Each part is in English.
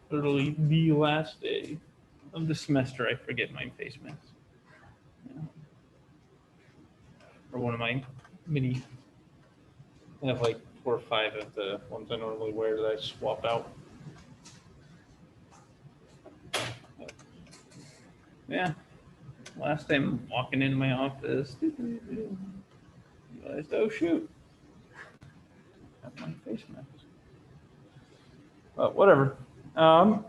Literally the last day of the semester, I forget my face masks. Yeah. Or one of my mini. I have like 4 or 5 of the ones I normally wear that I swap out. Yeah. Last time walking into my office, realized, oh shoot, I have my face mask. But whatever. All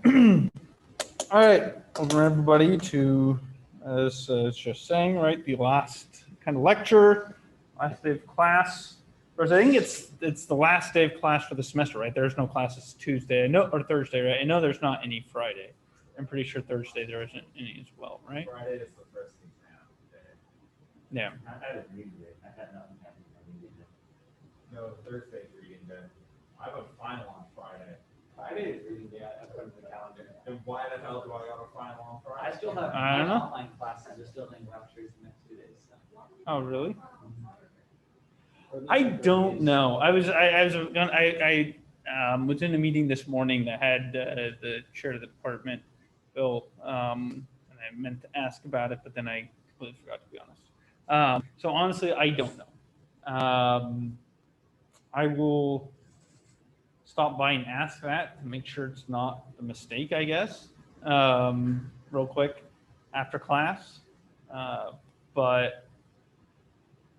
right, over everybody to, as just saying, right, the last kind of lecture, last day of class. Or I think it's the last day of class for the semester, right? There's no classes Tuesday, or Thursday, right? I know there's not any Friday. I'm pretty sure Thursday there isn't any as well, right? Friday is the first exam day. Yeah. I had it reading day. I had nothing happening. No, Thursday's reading day. I have a final on Friday. Friday is reading day. I put it in the calendar. Then why the hell do I have a final on Friday? I still have I don't know. online classes. They're still doing lectures the next 2 days. So. Oh, really? I don't know. I was in a meeting this morning that had the chair of the department, Bill, and I meant to ask about it, but then I completely forgot, to be honest. So honestly, I don't know. I will stop by and ask that to make sure it's not a mistake, I guess, real quick after class. But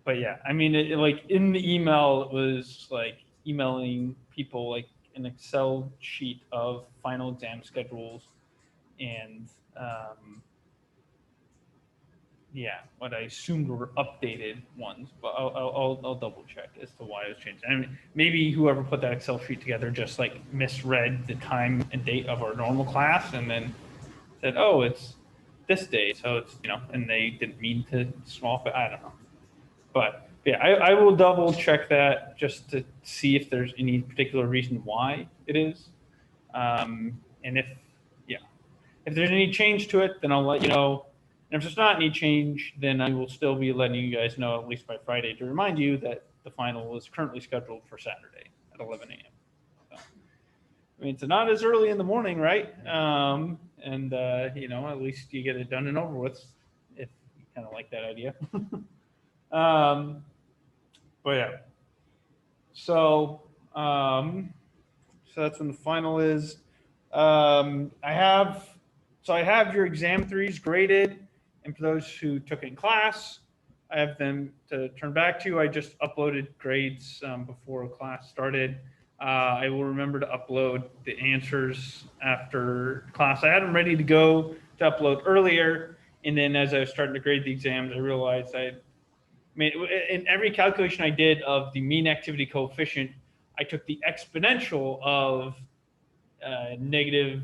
yeah, I mean, like in the email, it was like emailing people like an Excel sheet of final exam schedules and yeah, what I assumed were updated ones, but I'll double check as to why it was changed. I mean, maybe whoever put that Excel sheet together just like misread the time and date of our normal class and then said, oh, it's this day, so it's, and they didn't mean to swap it. I don't know. But yeah, I will double check that just to see if there's any particular reason why it is. And if there's any change to it, then I'll let you know. And if there's not any change, then I will still be letting you guys know at least by Friday to remind you that the final is currently scheduled for Saturday at 11 a.m. So, I mean, it's not as early in the morning, right? And at least you get it done and over with if you kind of like that idea. But yeah, so that's when the final is. I have your exam 3s graded, and for those who took in class, I have them to turn back to you. I just uploaded grades before class started. I will remember to upload the answers after class. I had them ready to go to upload earlier, and then as I was starting to grade the exams, I realized in every calculation I did of the mean activity coefficient, I took the exponential of negative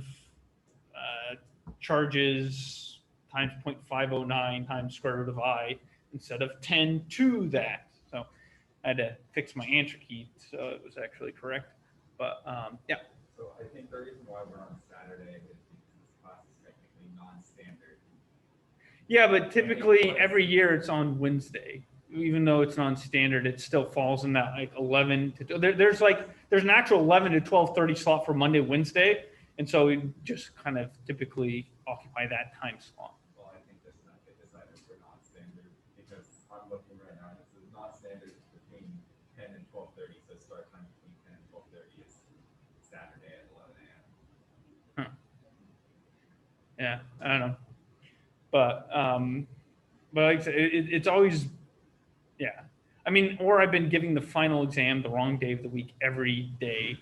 charges times 0.509 times square root of I instead of 10 to that. So I had to fix my answer key so it was actually correct. But yeah. So I think the reason why we're on Saturday is because this class is technically non-standard. Yeah, but typically every year it's on Wednesday. Even though it's non-standard, it still falls in that like 11 to there's an actual 11 to 12:30 slot for Monday, Wednesday, and so we just kind of typically occupy that time slot. Well, I think this might get decided for non-standard because I'm looking right now. This is not standard between 10 and 12:30, so start time between Yeah, I don't know. But like I said, it's always, yeah. I mean, or I've been giving the final exam the wrong day of the week every day.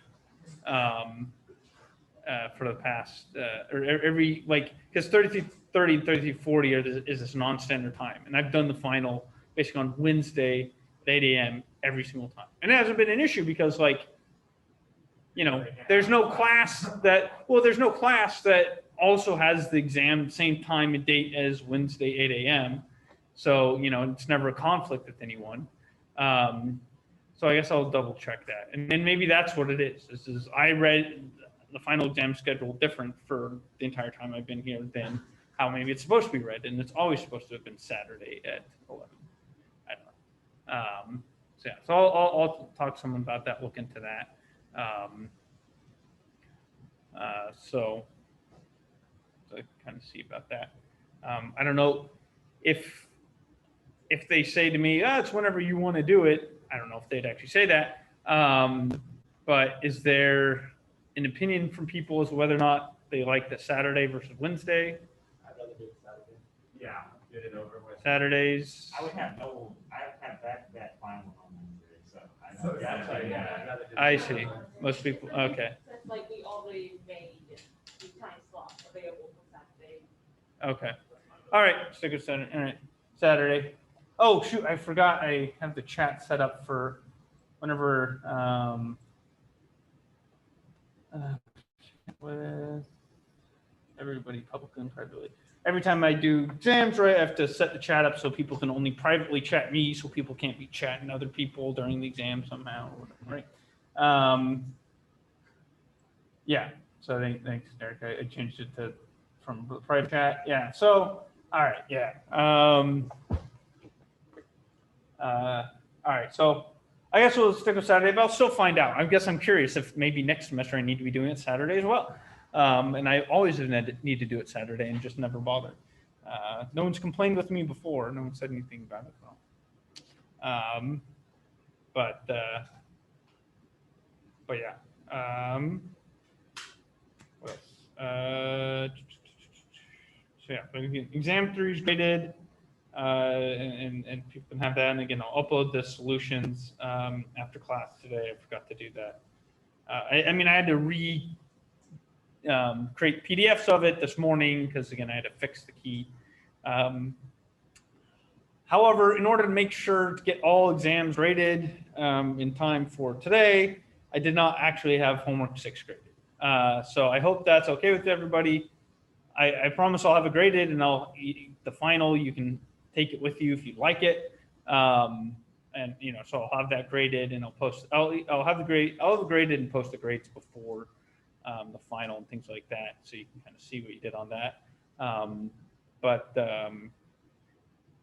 For the past, or every, like, because 33:30 and 33:40 is this non-standard time. And I've done the final basically on Wednesday at 8 a.m. every single time. And it hasn't been an issue because, like, there's no class there's no class that also has the exam same time and date as Wednesday, 8 a.m. So, it's never a conflict with anyone. So I guess I'll double check that. And then maybe that's what it is. This is, I read the final exam schedule different for the entire time I've been here than how maybe it's supposed to be read. And it's always supposed to have been Saturday at 11. I don't know. So yeah, so I'll talk to someone about that, look into that. So kind of see about that. I don't know if they say to me, it's whenever you want to do it. I don't know if they'd actually say that. But is there an opinion from people as to whether or not they like the Saturday versus Wednesday? I'd rather do it Saturday. Yeah, get it over with. Saturdays. I would have back-to-back final on Wednesday, so I So know. Saturday, yeah. I'd rather do it I Saturday. see. Most people, okay. It's like we already made the time slot available for Saturday. Okay. All right. Stick with Saturday. All right. Saturday. Oh, shoot. I forgot I have the chat set up for whenever, with everybody publicly and privately. Every time I do exams, right, I have to set the chat up so people can only privately chat me, so people can't be chatting other people during the exam somehow, or whatever, right? Yeah. So thanks, Derek. I changed it from private chat. Yeah. So all right. Yeah. All right. So I guess we'll stick with Saturday, but I'll still find out. I guess I'm curious if maybe next semester I need to be doing it Saturday as well. And I always need to do it Saturday and just never bothered. No one's complained with me before. No one said anything about it. But yeah. What else? So yeah, exam 3 is graded. And people can have that. And again, I'll upload the solutions after class today. I forgot to do that. I mean, I had to create PDFs of it this morning because, again, I had to fix the key. However, in order to make sure to get all exams graded in time for today, I did not actually have homework 6 graded. So I hope that's okay with everybody. I promise I'll have it graded, and the final, you can take it with you if you'd like it. And so I'll have that graded, and I'll have it graded and post the grades before the final and things like that, so you can kind of see what you did on that. But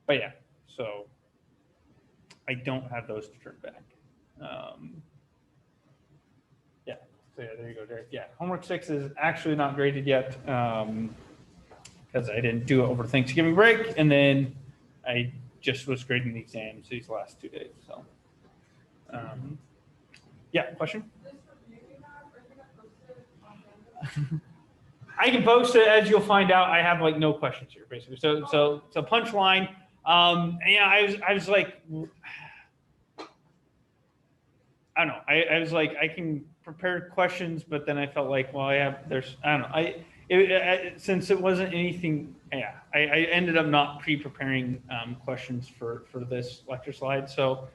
yeah, so I don't have those to turn back. Yeah, so yeah, there you go, Derek. Yeah, homework 6 is actually not graded yet because I didn't do it over Thanksgiving break, and then I just was grading the exams these last 2 days. So, yeah, question? I can post it, as you'll find out. I have like no questions here, basically. So punchline. Yeah, I was like, I don't know. I was like, I can prepare questions, but then I felt like, well, I don't know. Since it wasn't anything, yeah, I ended up not pre-preparing questions for this lecture slide. So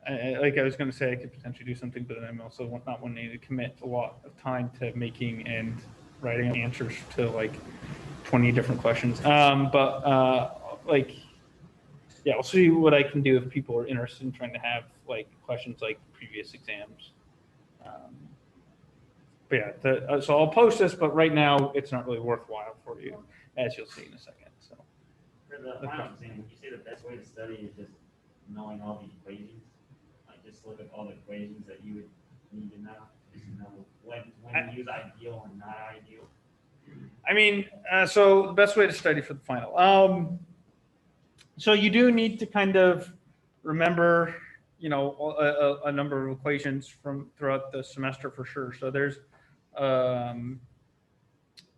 like I was going to say, I could potentially do something, but then I'm also not wanting to commit a lot of time to making and writing answers to like 20 different questions. Like, yeah, I'll see what I can do if people are interested in trying to have like questions like previous exams. But yeah, so I'll post this, but right now it's not really worthwhile for you, as you'll see in a second. So For the final exam, would you say the best way to study is just knowing all the equations? Like just look at all the equations that you would need to know, just to know when to use ideal and not ideal? I mean, so the best way to study for the final. So you do need to kind of remember, a number of equations from throughout the semester for sure. So there's a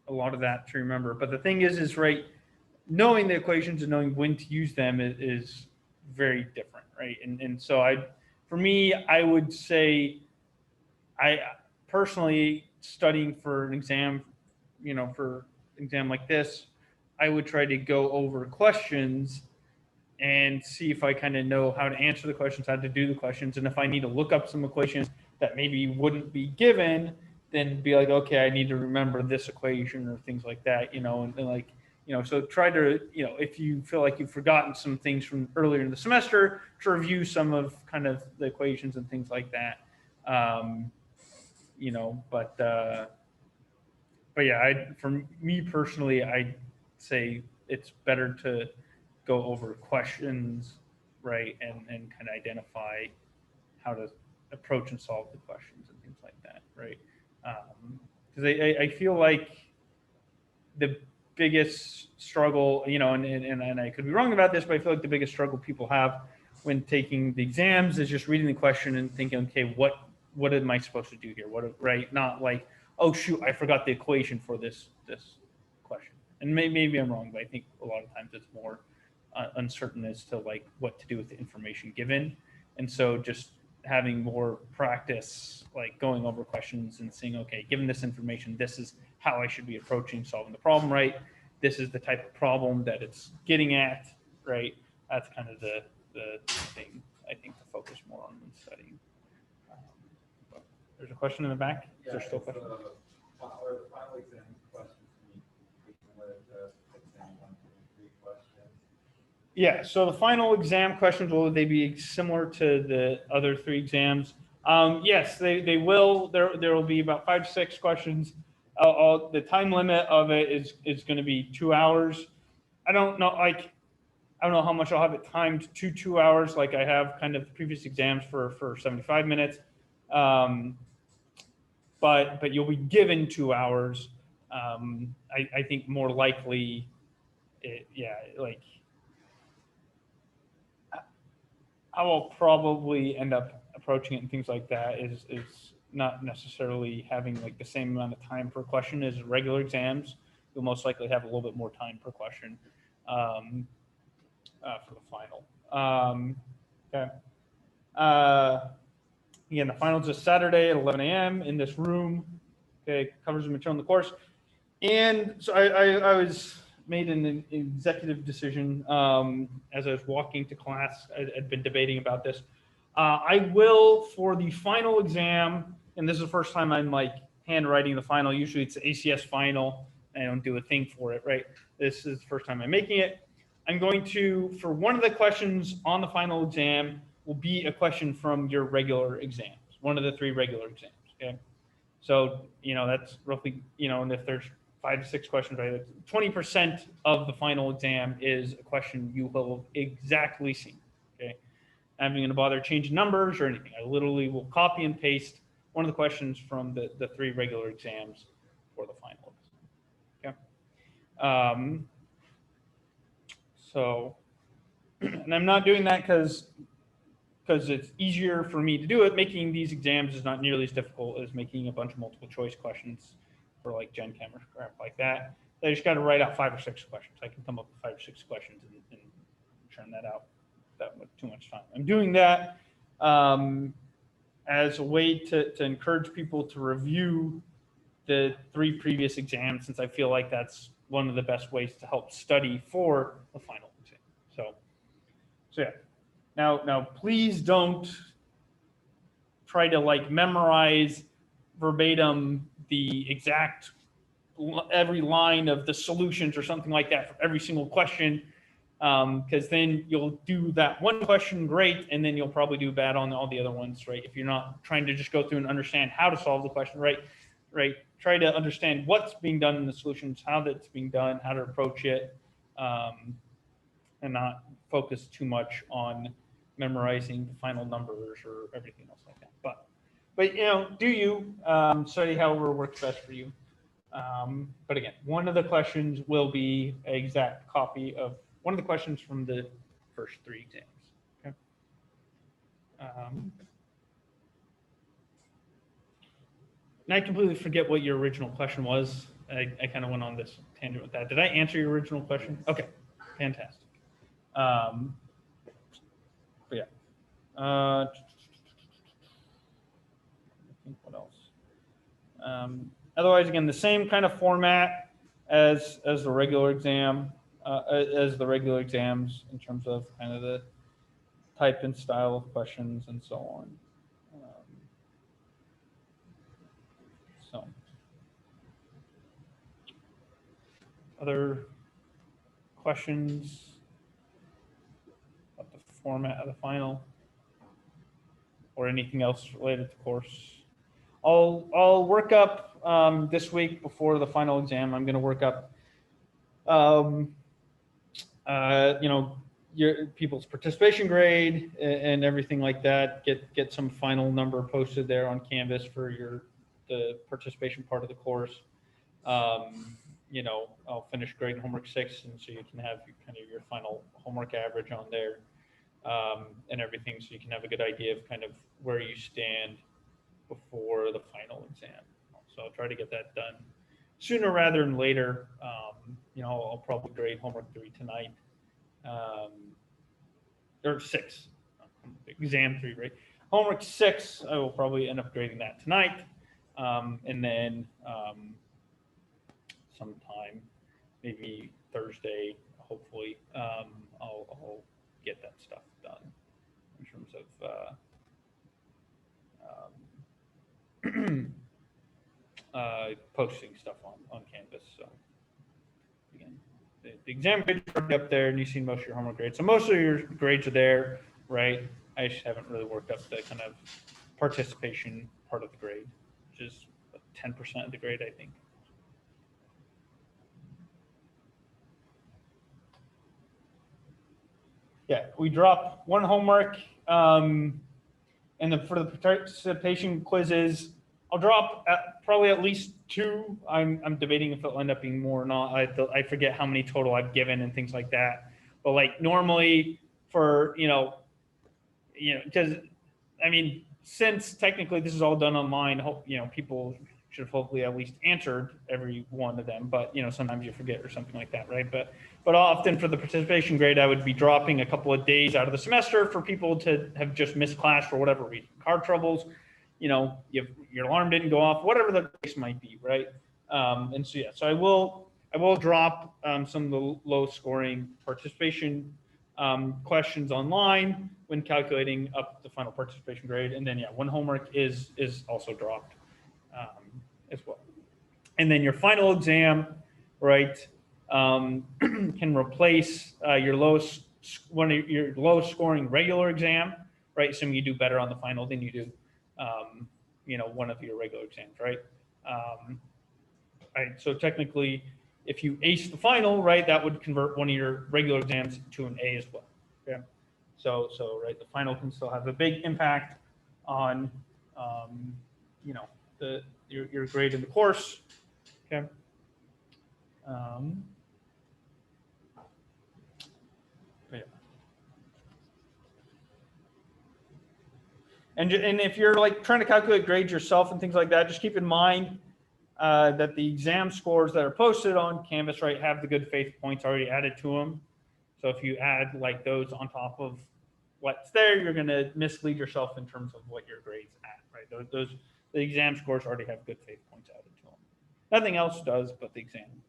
lot of that to remember. But the thing is right, knowing the equations and knowing when to use them is very different, right? And so for me, I would say I personally studying for an exam, for an exam like this, I would try to go over questions and see if I kind of know how to answer the questions, how to do the questions. And if I need to look up some equations that maybe wouldn't be given, then be like, okay, I need to remember this equation or things like that, and like, so try to, if you feel like you've forgotten some things from earlier in the semester, to review some of kind of the equations and things like that. But yeah, for me personally, I'd say it's better to go over questions, right, and kind of identify how to approach and solve the questions and things like that, right? Because I feel like the biggest struggle, and I could be wrong about this, but I feel like the biggest struggle people have when taking the exams is just reading the question and thinking, okay, what am I supposed to do here? Right? Not like, oh shoot, I forgot the equation for this question. And maybe I'm wrong, but I think a lot of times it's more uncertain as to like what to do with the information given. And so just having more practice, like going over questions and seeing, okay, given this information, this is how I should be approaching solving the problem, right? This is the type of problem that it's getting at, right? That's kind of the thing I think to focus more on when studying. But there's a question in the back. Is there still a question? Or the final exam questions, we can let it exam 1, 2, 3 questions. Yeah, so the final exam questions, will they be similar to the other 3 exams? Yes, they will. There will be about 5 to 6 questions. The time limit of it is going to be 2 hours. I don't know how much I'll have it timed to 2 hours, like I have kind of previous exams for 75 minutes. But you'll be given 2 hours. I think more likely, I will probably end up approaching it and things like that is not necessarily having like the same amount of time per question as regular exams. You'll most likely have a little bit more time per question for the final. Okay. Again, the finals is Saturday at 11 a.m. in this room. Okay, covers the material in the course. And so I was made an executive decision as I was walking to class. I'd been debating about this. I will, for the final exam, and this is the first time I'm like handwriting the final. Usually it's the ACS final. I don't do a thing for it, right? This is the first time I'm making it. I'm going to, for one of the questions on the final exam, will be a question from your regular exams, one of the 3 regular exams, okay? So, that's roughly, and if there's 5 to 6 questions, right, 20% of the final exam is a question you will exactly see, okay? I'm not going to bother changing numbers or anything. I literally will copy and paste one of the questions from the 3 regular exams for the final exam, okay? So, and I'm not doing that because it's easier for me to do it. Making these exams is not nearly as difficult as making a bunch of multiple choice questions for like Gen Chem or crap like that. I just got to write out 5 or 6 questions. I can come up with 5 or 6 questions and churn that out without too much time. I'm doing that as a way to encourage people to review the 3 previous exams, since I feel like that's one of the best ways to help study for the final exam. So yeah. Now, please don't try to like memorize verbatim the exact every line of the solutions or something like that for every single question, because then you'll do that one question great, and then you'll probably do bad on all the other ones, right? If you're not trying to just go through and understand how to solve the question, right? Try to understand what's being done in the solutions, how that's being done, how to approach it, and not focus too much on memorizing the final numbers or everything else like that. But do you study however works best for you. But again, one of the questions will be an exact copy of one of the questions from the first 3 exams. Okay. And I completely forget what your original question was. I kind of went on this tangent with that. Did I answer your original question? Okay, fantastic. But yeah. I think what else? Otherwise, again, the same kind of format as the regular exam, as the regular exams in terms of kind of the type and style of questions and so on. So, other questions about the format of the final or anything else related to the course? I'll work up this week before the final exam. I'm going to work up, you know, your people's participation grade and everything like that. Get some final number posted there on Canvas for the participation part of the course. You know, I'll finish grading homework 6, and so you can have kind of your final homework average on there and everything, so you can have a good idea of kind of where you stand before the final exam. So I'll try to get that done sooner rather than later. You know, I'll probably grade homework 3 tonight, or 6, exam 3, right? Homework 6, I will probably end up grading that tonight, and then sometime, maybe Thursday, hopefully, I'll get that stuff done in terms of posting stuff on Canvas. So again, the exam grades are already up there, and you've seen most of your homework grades. So most of your grades are there, right? I just haven't really worked up the kind of participation part of the grade, which is 10% of the grade, I think. Yeah, we drop 1 homework, and for the participation quizzes, I'll drop probably at least 2. I'm debating if it'll end up being more or not. I forget how many total I've given and things like that. But like normally for because I mean, since technically this is all done online, people should have hopefully at least answered every one of them. But sometimes you forget or something like that, right? But often for the participation grade, I would be dropping a couple of days out of the semester for people to have just missed class for whatever reason, car troubles, your alarm didn't go off, whatever the case might be, right? And so, yeah, so I will drop some of the low scoring participation questions online when calculating up the final participation grade. And then, yeah, 1 homework is also dropped as well. And then your final exam, right, can replace one of your lowest scoring regular exam, right? Assuming you do better on the final than you do, one of your regular exams, right? Right. So technically, if you ace the final, right, that would convert one of your regular exams to an A as well. Okay. So right, the final can still have a big impact on, your grade in the course. Okay. Yeah. And if you're like trying to calculate grades yourself and things like that, just keep in mind that the exam scores that are posted on Canvas, right, have the good faith points already added to them. So if you add like those on top of what's there, you're going to mislead yourself in terms of what your grade's at, right? The exam scores already have good faith points added to them. Nothing else does, but the exam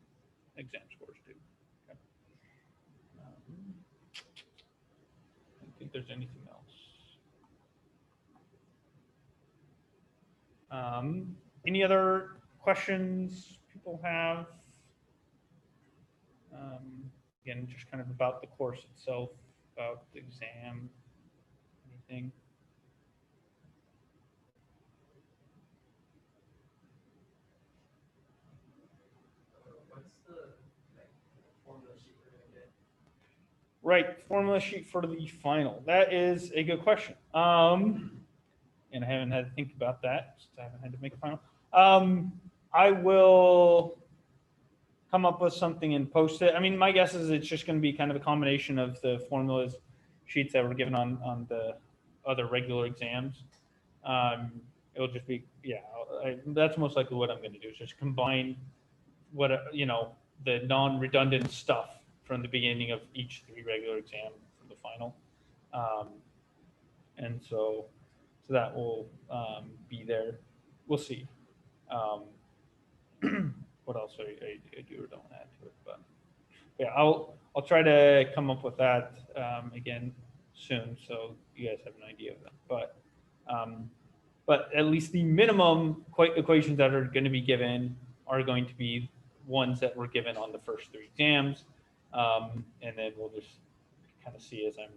scores do. Okay. I don't think there's anything else. Any other questions people have? Again, just kind of about the course itself, about the exam, anything? What's the formula sheet we're going to get? Right, formula sheet for the final. That is a good question. And I haven't had to think about that since I haven't had to make a final. I will come up with something and post it. I mean, my guess is it's just going to be kind of a combination of the formulas sheets that were given on the other regular exams. It'll just be, yeah, that's most likely what I'm going to do is just combine what, the non-redundant stuff from the beginning of each 3 regular exam for the final. And so that will be there. We'll see. What else I do or don't add to it, but yeah, I'll try to come up with that again soon, so you guys have an idea of that. But at least the minimum equations that are going to be given are going to be ones that were given on the first 3 exams, and then we'll just kind of see as I'm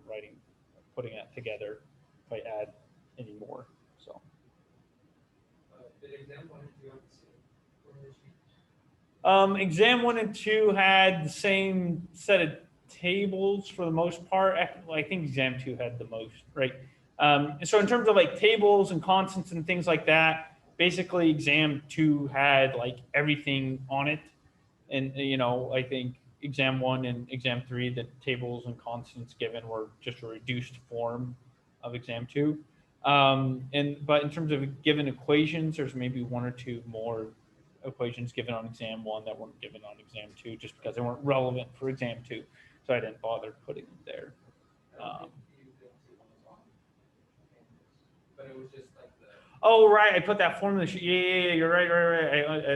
putting it together if I add any more. So. Did exam 1 and 2 have the same formula sheet? Exam 1 and 2 had the same set of tables for the most part. I think exam 2 had the most, right? So in terms of like tables and constants and things like that, basically exam 2 had like everything on it. And, I think exam 1 and exam 3, the tables and constants given were just a reduced form of exam 2. But in terms of given equations, there's maybe 1 or 2 more equations given on exam 1 that weren't given on exam 2 just because they weren't relevant for exam 2. So I didn't bother putting them there. I don't think the exam 2 one was on campus, but it was just like the. Oh, right. I put that formula sheet. Yeah, you're right.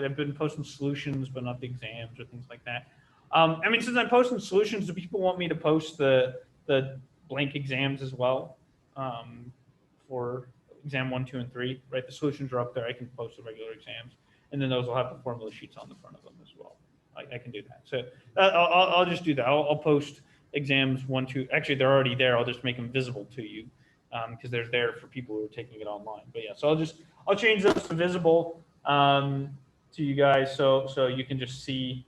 I've been posting solutions, but not the exams or things like that. I mean, since I'm posting solutions, do people want me to post the blank exams as well for exam 1, 2, and 3? Right. The solutions are up there. I can post the regular exams, and then those will have the formula sheets on the front of them as well. I can do that. So I'll just do that. I'll post exams 1, 2. Actually, they're already there. I'll just make them visible to you because they're there for people who are taking it online. But yeah, so I'll change those to visible to you guys so you can just see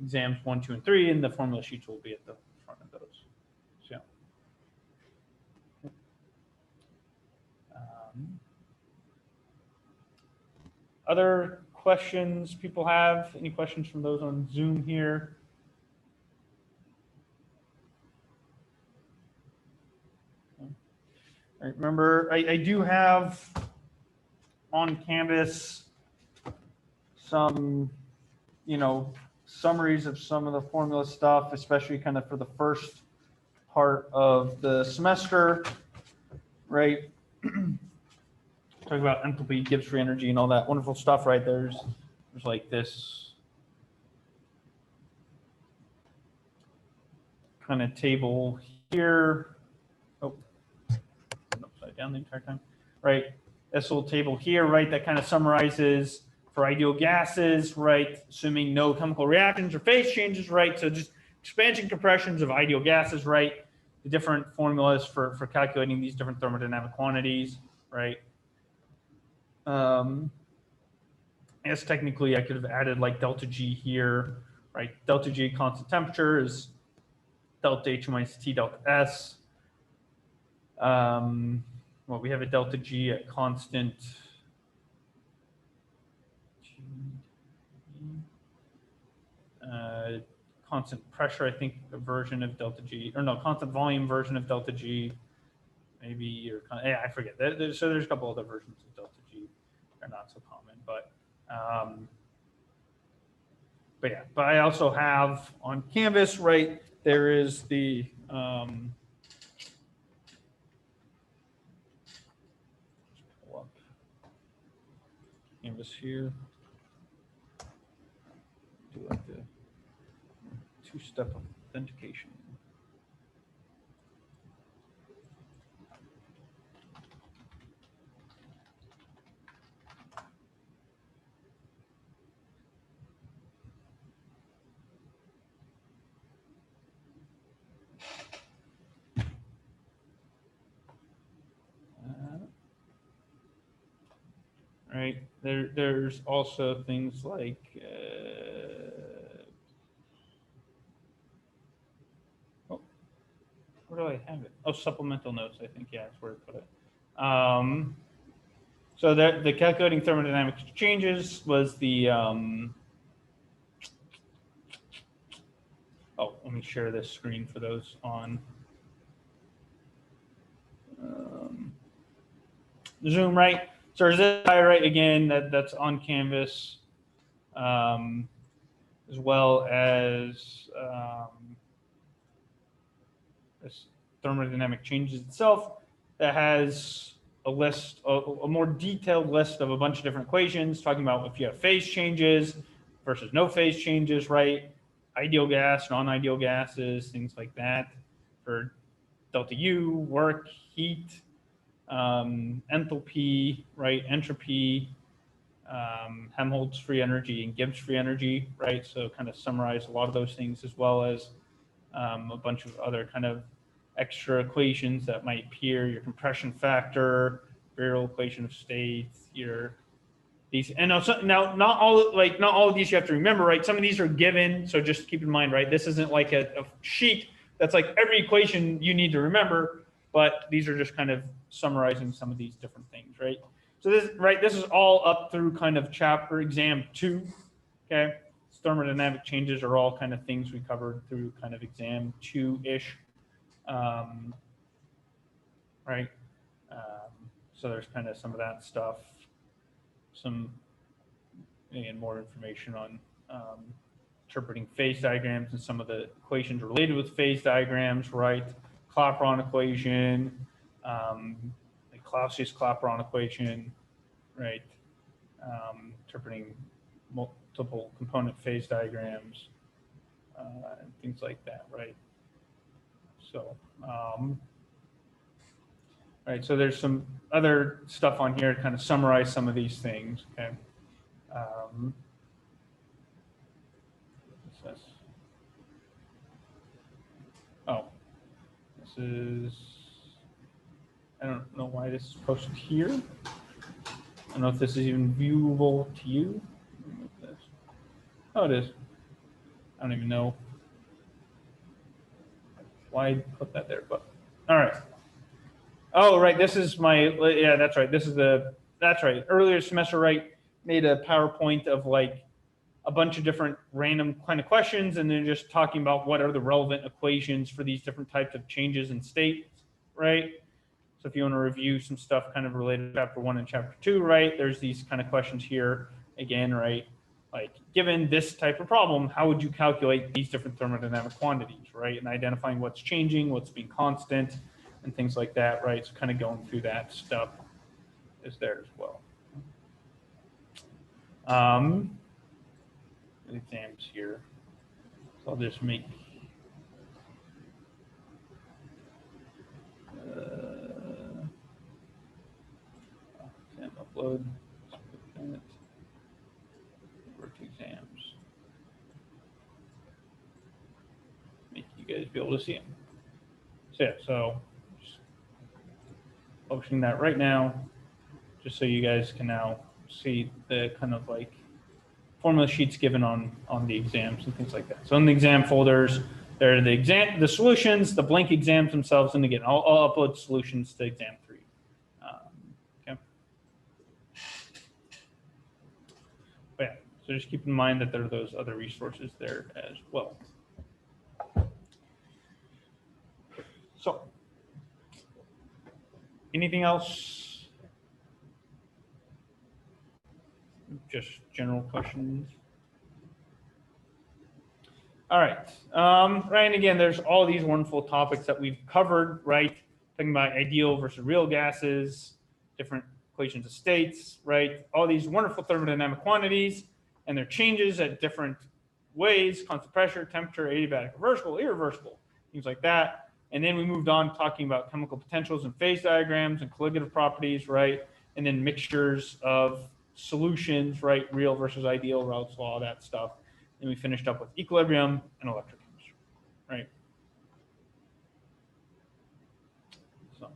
exams 1, 2, and 3, and the formula sheets will be at the front of those. So. Other questions people have? Any questions from those on Zoom here? All right, remember, I do have on Canvas some, summaries of some of the formula stuff, especially kind of for the first part of the semester, right? Talk about enthalpy, Gibbs free energy, and all that wonderful stuff, right? There's like this kind of table here. Oh, upside down the entire time, right? This little table here, right? That kind of summarizes for ideal gases, right? Assuming no chemical reactions or phase changes, right? So just expansion compressions of ideal gases, right? The different formulas for calculating these different thermodynamic quantities, right? I guess technically I could have added like delta G here, right? Delta G constant temperature is delta H minus T delta S. Well, we have a delta G at constant constant pressure, I think a version of delta G, or no, constant volume version of delta G, maybe, or yeah, I forget. So there's a couple other versions of delta G. They're not so common, but yeah. But I also have on Canvas, right? There is the pull up Canvas here. Do like the 2-step authentication. Right, there's also things like where do I have it? Oh, supplemental notes, I think. Yeah, that's where I put it. So that the calculating thermodynamic changes was the oh, let me share this screen for those on Zoom, right? So there's this guy, right, again, that's on Canvas, as well as this thermodynamic changes itself that has a list, a more detailed list of a bunch of different equations talking about if you have phase changes versus no phase changes, right? Ideal gas, non-ideal gases, things like that for delta U, work, heat, enthalpy, right? Entropy, Helmholtz free energy and Gibbs free energy, right? So kind of summarize a lot of those things as well as a bunch of other kind of extra equations that might appear, your compression factor, variable equation of states, your these, and now not all of these you have to remember, right? Some of these are given, so just keep in mind, right? This isn't like a sheet that's like every equation you need to remember, but these are just kind of summarizing some of these different things, right? So this is all up through kind of chapter exam 2, okay? Thermodynamic changes are all kind of things we covered through kind of exam 2-ish, right? So there's kind of some of that stuff, some, again, more information on interpreting phase diagrams and some of the equations related with phase diagrams, right? Clapeyron equation, the Clausius-Clapeyron equation, right? Interpreting multiple component phase diagrams, and things like that, right? So, right, so there's some other stuff on here to kind of summarize some of these things, okay? What's this? Oh, this is, I don't know why this is posted here. I don't know if this is even viewable to you. Oh, it is. I don't even know why I put that there, but all right. Oh, right. This is my, yeah, that's right. That's right. Earlier semester, right, made a PowerPoint of like a bunch of different random kind of questions, and then just talking about what are the relevant equations for these different types of changes in state, right? So if you want to review some stuff kind of related to chapter 1 and chapter 2, right, there's these kind of questions here again, right? Like, given this type of problem, how would you calculate these different thermodynamic quantities, right? And identifying what's changing, what's being constant, and things like that, right? So kind of going through that stuff is there as well. Exams here. So I'll just make exam upload. Work exams. Make you guys be able to see them. So yeah, so just publishing that right now, just so you guys can now see the kind of like formula sheets given on the exams and things like that. So in the exam folders, there are the solutions, the blank exams themselves, and again, I'll upload solutions to exam 3. Okay. But yeah, so just keep in mind that there are those other resources there as well. So, anything else? Just general questions. All right. Right, and again, there's all these wonderful topics that we've covered, right? Talking about ideal versus real gases, different equations of states, right? All these wonderful thermodynamic quantities and their changes at different ways, constant pressure, temperature, adiabatic, reversible, irreversible, things like that. And then we moved on talking about chemical potentials and phase diagrams and colligative properties, right? And then mixtures of solutions, right? Real versus ideal, Raoult's law, that stuff. And we finished up with equilibrium and electrochemistry, right? So,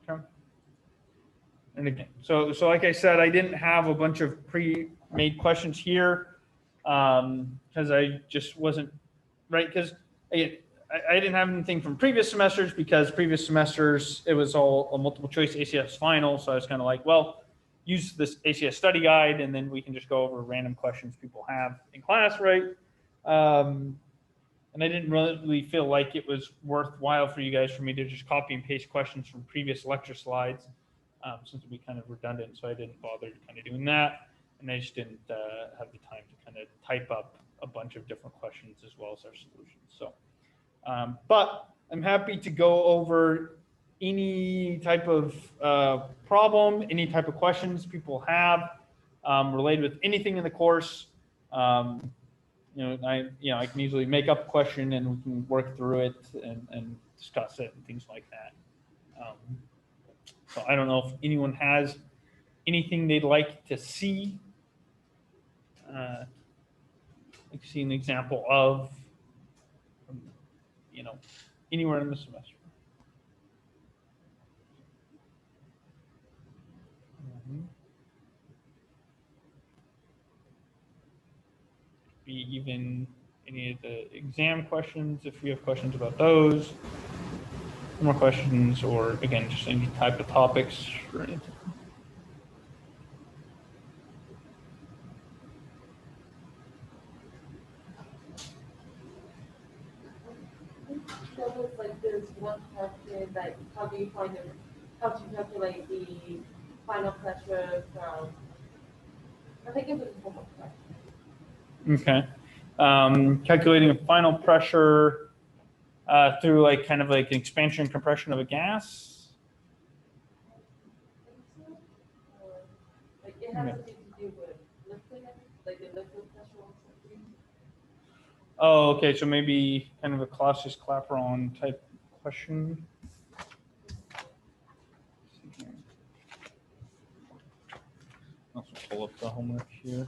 okay. And again, so like I said, I didn't have a bunch of pre-made questions here because I just wasn't, right? Because I didn't have anything from previous semesters because previous semesters, it was all a multiple choice ACS final. So I was kind of like, well, use this ACS study guide, and then we can just go over random questions people have in class, right? And and I didn't really feel like it was worthwhile for you guys for me to just copy and paste questions from previous lecture slides, since it'd be kind of redundant. So I didn't bother kind of doing that, and I just didn't have the time to kind of type up a bunch of different questions as well as our solutions. So, but I'm happy to go over any type of problem, any type of questions people have related with anything in the course. I can easily make up a question and we can work through it and discuss it and things like that. So I don't know if anyone has anything they'd like to see. Like see an example of, anywhere in the semester. Be even any of the exam questions, if you have questions about those, more questions, or again, just any type of topics or anything. That was like there's one question that how do you find it, how to calculate the final pressure from, I think it was a homework question. Okay. Calculating a final pressure through like kind of like an expansion and compression of a gas. I think so. Or, like it has something to do with lifting it, like the liquid pressure or something. Oh, okay. So maybe kind of a Clausius-Clapeyron type question. I'll also pull up the homework here.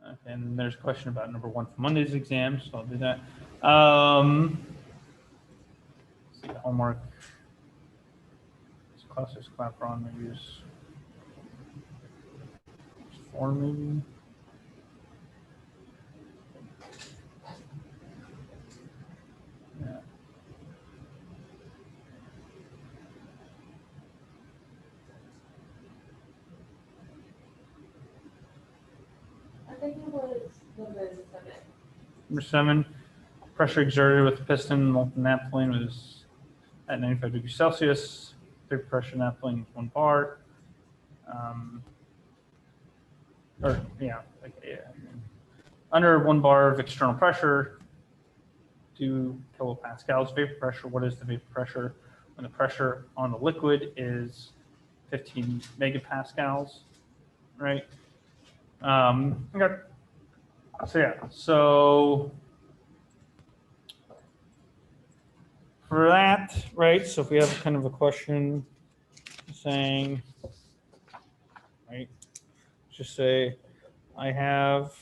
Okay, and there's a question about number 1 for Monday's exam, so I'll do that. Let's see the homework. It's Clausius-Clapeyron, maybe is 4 maybe. Yeah. I think it was number 7. Number 7, pressure exerted with the piston molten naphthalene was at 95 degrees Celsius. Vapor pressure naphthalene was 1 bar. Under 1 bar of external pressure, 2 kilopascals. Vapor pressure, what is the vapor pressure when the pressure on the liquid is 15 megapascals, right? Okay. So for that, right, so if we have kind of a question saying, right, just say, I have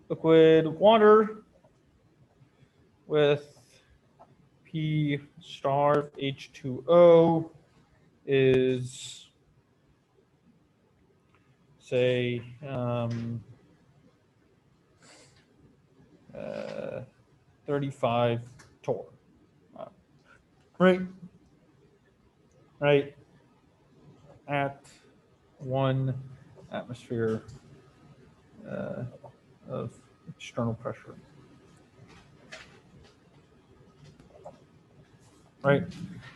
liquid water with P star H2O is, say, 35 torr. Right, at 1 atmosphere of external pressure. Right,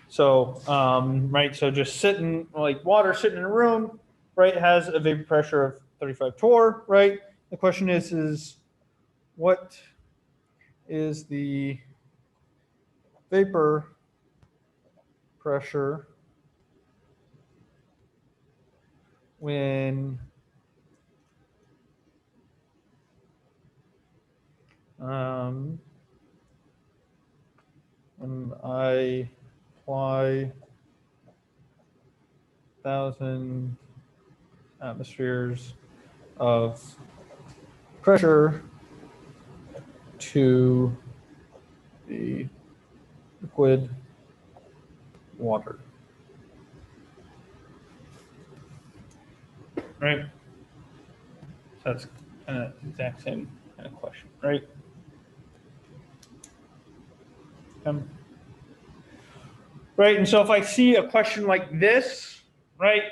so so just sitting, like water sitting in a room, right, has a vapor pressure of 35 torr, right? The question is what is the vapor pressure when I apply 1,000 atmospheres of pressure to the liquid water. Right? So that's kind of exact same kind of question, right? Right, and so if I see a question like this, right?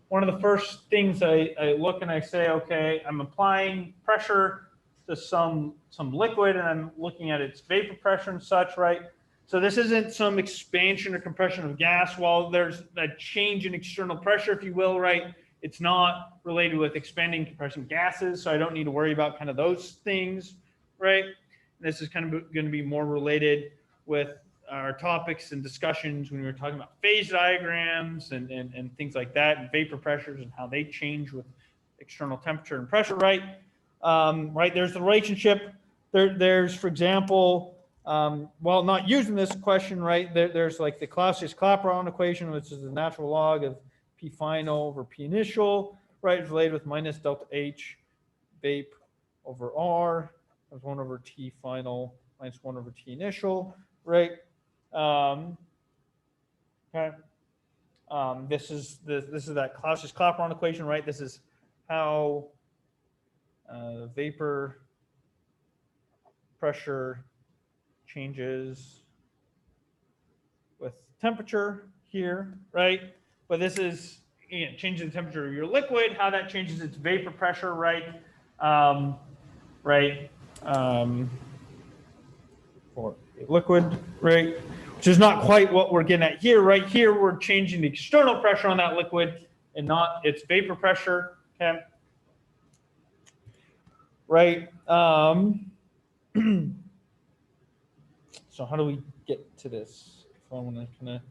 One of the first things I look and I say, okay, I'm applying pressure to some liquid and I'm looking at its vapor pressure and such, right? So this isn't some expansion or compression of gas. While there's a change in external pressure, if you will, right? It's not related with expanding compressing gases, so I don't need to worry about kind of those things, right? This is kind of going to be more related with our topics and discussions when we were talking about phase diagrams and things like that, and vapor pressures and how they change with external temperature and pressure, right? Right, there's the relationship. There's, for example, well, not using this question, right, there's like the Clausius-Clapeyron equation, which is the natural log of P final over P initial, right, is related with minus delta H vape over R, as 1 over T final minus 1 over T initial, right? Okay. This is that Clausius-Clapeyron equation, right? This is how vapor pressure changes with temperature here, right? But this is, you know, changing the temperature of your liquid, how that changes its vapor pressure, right? For a liquid, right? Which is not quite what we're getting at here. Right here, we're changing the external pressure on that liquid and not its vapor pressure, okay? Right? So how do we get to this? If I want to kind of,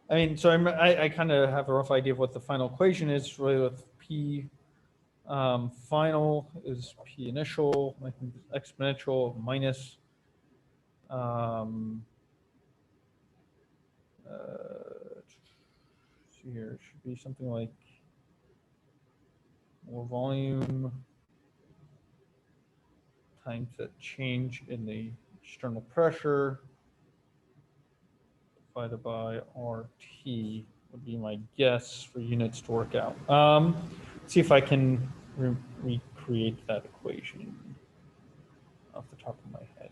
I mean, so I kind of have a rough idea of what the final equation is, really, with P final is P initial, exponential minus see here, it should be something like more volume times that change in the external pressure divided by RT would be my guess for units to work out. See if I can recreate that equation off the top of my head.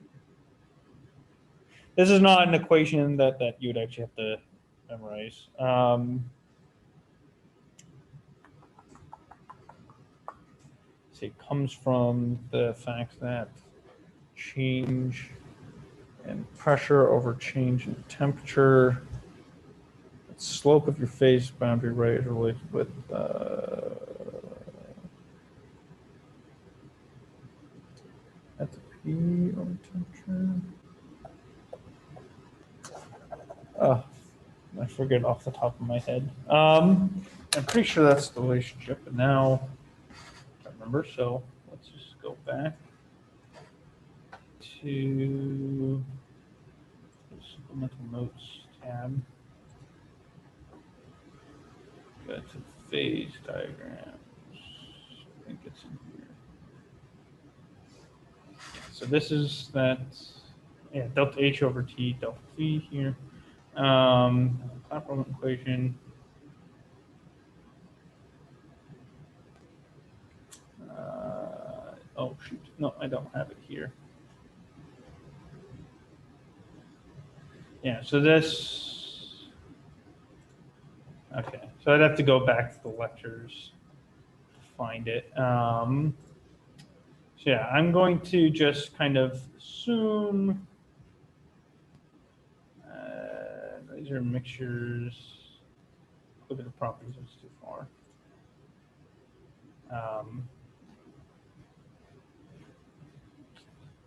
This is not an equation that you would actually have to memorize. See, it comes from the fact that change in pressure over change in temperature, the slope of your phase boundary, right, is related with at the P over temperature. Oh, I forget off the top of my head. I'm pretty sure that's the relationship, but now I remember. So let's just go back to the supplemental notes tab. Go to phase diagrams. I think it's in here. So this is that, yeah, delta H over T delta V here. Clapeyron equation. Oh shoot, no, I don't have it here. Yeah, so this, okay, so I'd have to go back to the lectures to find it. So yeah, I'm going to just kind of assume these are mixtures. Look at the properties, it's too far.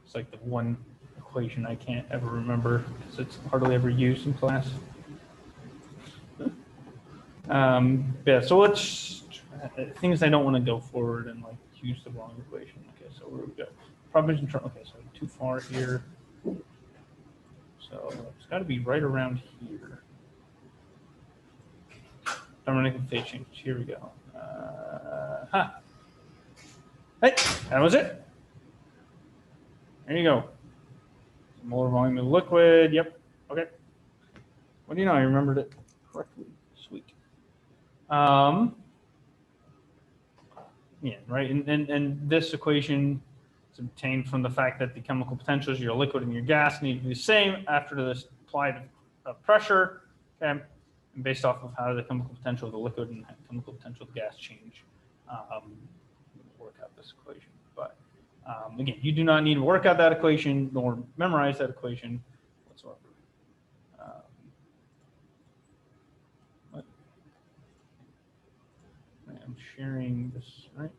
It's like the one equation I can't ever remember because it's hardly ever used in class. Yeah, so let's, things I don't want to go forward and like use the wrong equation. Okay, so where we go? Properties in, okay, so too far here. So it's got to be right around here. Thermodynamic phase change. Here we go. Hey, that was it. There you go. Molar volume of liquid. Yep. Okay. What do you know? I remembered it correctly. Sweet. Yeah, right. And this equation is obtained from the fact that the chemical potentials of your liquid and your gas need to be the same after this applied pressure. Okay. and based off of how the chemical potential of the liquid and chemical potential of the gas change, work out this equation. But again, you do not need to work out that equation nor memorize that equation whatsoever. What? Right, I'm sharing this, right?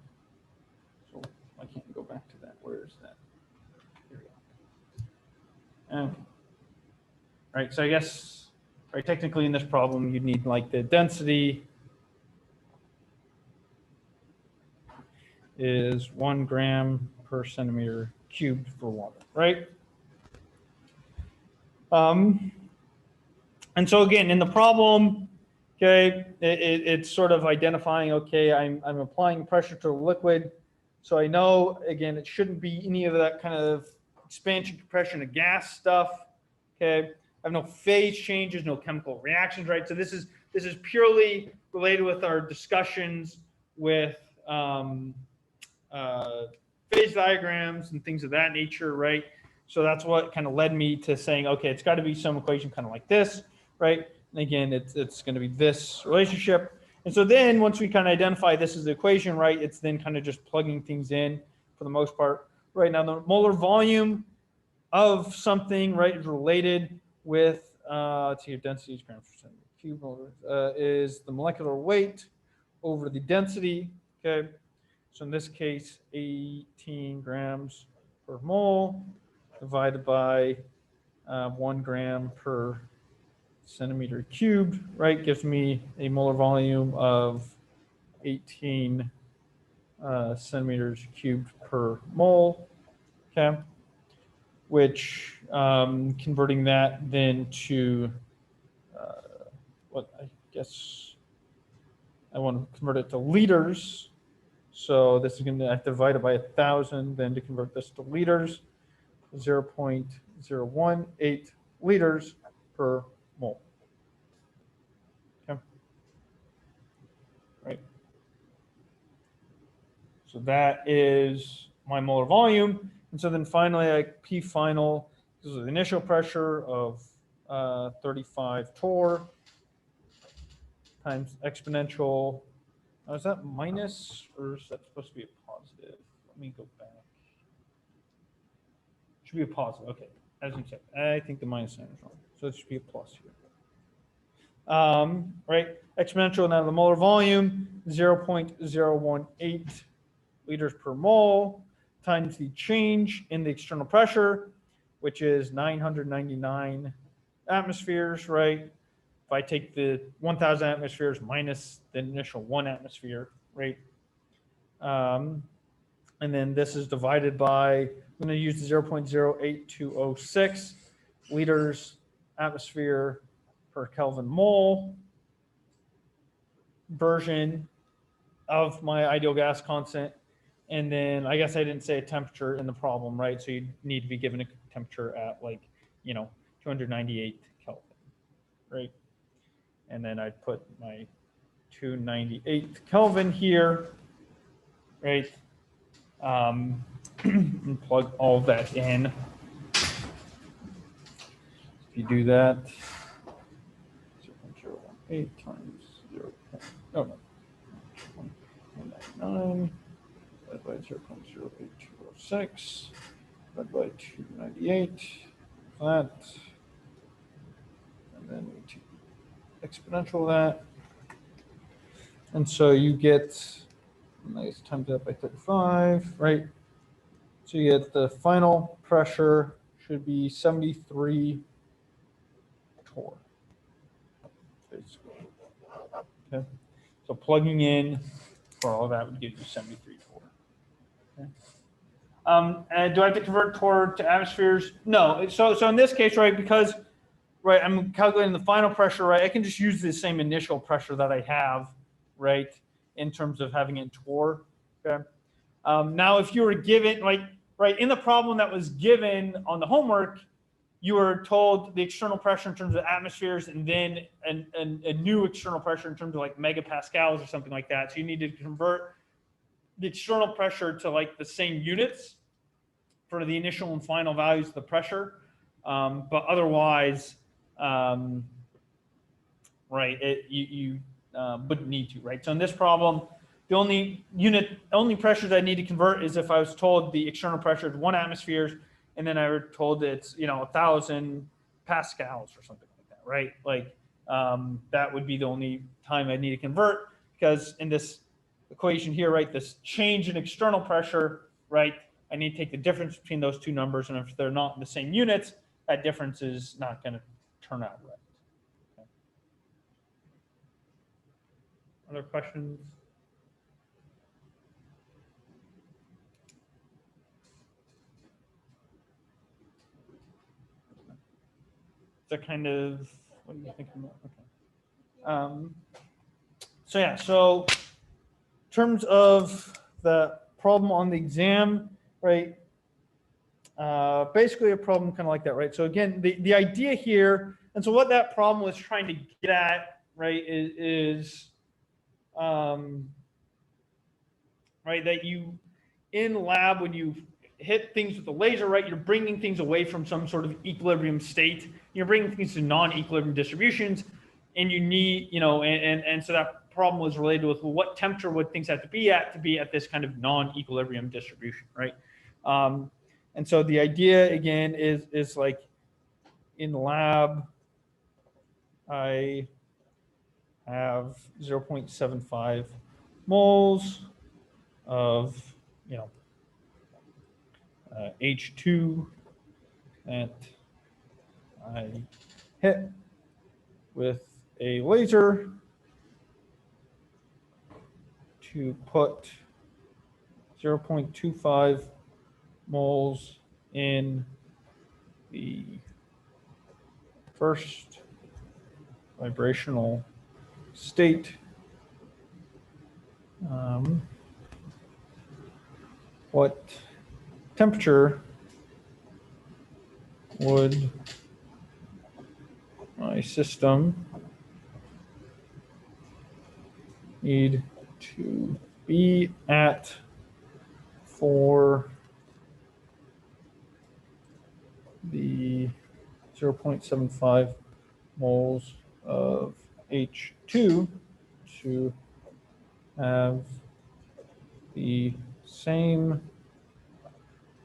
So I can't go back to that. Where is that? Here we go. Okay. Right, so I guess, right, technically in this problem, you'd need like the density is 1 gram per centimeter cubed for water, right? And so again, in the problem, okay, it's sort of identifying, okay, I'm applying pressure to the liquid. So I know, again, it shouldn't be any of that kind of expansion, compression of gas stuff, okay? I have no phase changes, no chemical reactions, right? So this is purely related with our discussions with phase diagrams and things of that nature, right? So that's what kind of led me to saying, okay, it's got to be some equation kind of like this, right? And again, it's going to be this relationship. And so then once we kind of identify this as the equation, right, it's then kind of just plugging things in for the most part. Right now, the molar volume of something, right, is related with, let's see here, density is grams per centimeter cube, is the molecular weight over the density, okay? So in this case, 18 grams per mole divided by 1 gram per centimeter cubed, right, gives me a molar volume of 18 centimeters cubed per mole, okay? Which converting that then to what I guess I want to convert it to liters. So this is going to divide it by 1,000, then to convert this to liters, 0.018 liters per mole. Okay. Right. So that is my molar volume. And so then finally, P final, this is the initial pressure of 35 torr times exponential. Now, is that minus or is that supposed to be a positive? Let me go back. It should be a positive. Okay. As you said, I think the minus sign is wrong. So it should be a plus here. Right. Exponential, now the molar volume, 0.018 liters per mole times the change in the external pressure, which is 999 atmospheres, right? If I take the 1,000 atmospheres minus the initial 1 atmosphere, right? And then this is divided by, I'm going to use the 0.08206 liters atmosphere per Kelvin mole version of my ideal gas constant. And then I guess I didn't say a temperature in the problem, right? So you need to be given a temperature at 298 Kelvin, right? And then I'd put my 298 Kelvin here, right? And plug all of that in. If you do that, 0.018 times 199 divided by 0.08206 divided by 298, that, and then we take exponential of that. And so you get, nice, times that by 35, right? So you get the final pressure should be 73 torr, basically. Okay. So plugging in for all that would give you 73 torr. Okay. And do I have to convert torr to atmospheres? No. So in this case, right, because right, I'm calculating the final pressure, right? I can just use the same initial pressure that I have, right, in terms of having it in torr. Okay. Now, if you were given, right, in the problem that was given on the homework, you were told the external pressure in terms of atmospheres and then a new external pressure in terms of megapascals or something like that. So you need to convert the external pressure to the same units for the initial and final values of the pressure. But otherwise, right? You wouldn't need to, right? So in this problem, the only pressures I need to convert is if I was told the external pressure is 1 atmosphere, and then I were told it's 1,000 pascals or something like that, right? Like that would be the only time I need to convert, because in this equation here, right, this change in external pressure, right, I need to take the difference between those two numbers, and if they're not in the same units, that difference is not going to turn out right. Okay. Other questions? Is that kind of, what are you thinking about? Okay. So yeah, so in terms of the problem on the exam, right? Basically a problem kind of like that, right? So again, the idea here, and so what that problem was trying to get at, right, is right, that you, in lab, when you hit things with a laser, right, you're bringing things away from some sort of equilibrium state. You're bringing things to non-equilibrium distributions, and you need, and so that problem was related with, well, what temperature would things have to be at this kind of non-equilibrium distribution, right? And so the idea again is like in lab, I have 0.75 moles of H2 that I hit with a laser to put 0.25 moles in the first vibrational state. What temperature would my system need to be at for the 0.75 moles of H2 to have the same